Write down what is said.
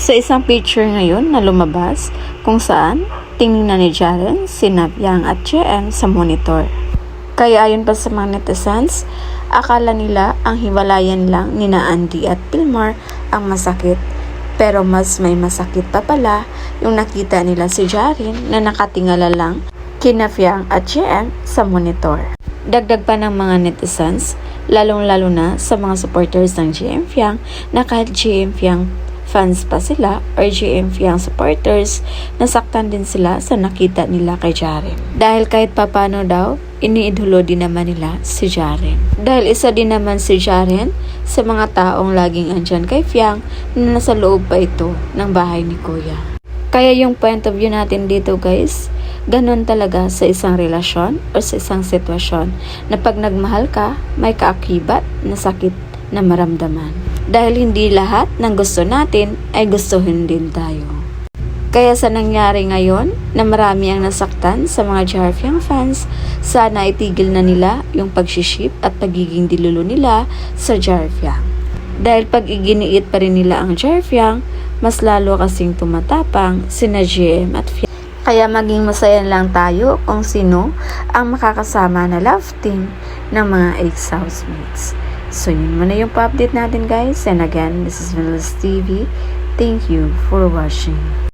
Sa isang picture ngayon na lumabas kung saan tiningnan ni Jaren, sina Yang at JM sa monitor. Kaya ayon pa sa mga netizens, akala nila ang hiwalayan lang ni Andy at Pilmar ang masakit. Pero mas may masakit pa pala yung nakita nila si Jaren na nakatingala lang kina Yang at JM sa monitor. Dagdag pa ng mga netizens, lalong-lalo na sa mga supporters ng JM Yang na kahit JM Yang fans pa sila or JM Yang supporters, nasaktan din sila sa nakita nila kay Jaren. Dahil kahit papano daw, iniidolo din naman nila si Jaren. Dahil isa din naman si Jaren sa mga taong laging andyan kay Yang na nasa loob pa ito ng bahay ni Kuya. Kaya yung point of view natin dito guys, ganon talaga sa isang relasyon o sa isang sitwasyon na pag nagmahal ka, may kaakibat na sakit na maramdaman. Dahil hindi lahat ng gusto natin ay gustuhin din tayo. Kaya sa nangyari ngayon na marami ang nasaktan sa mga Jarfiang fans, sana itigil na nila yung pagsiship at pagiging dilulo nila sa Jarfiang. Dahil pag iginiit pa rin nila ang Jarfiang, mas lalo kasing tumatapang sina JM at Fiang. Kaya maging masaya lang tayo kung sino ang makakasama na love team ng mga ex-housemates. So yun muna yung pa-update natin guys. And again, this is Vanellas TV. Thank you for watching.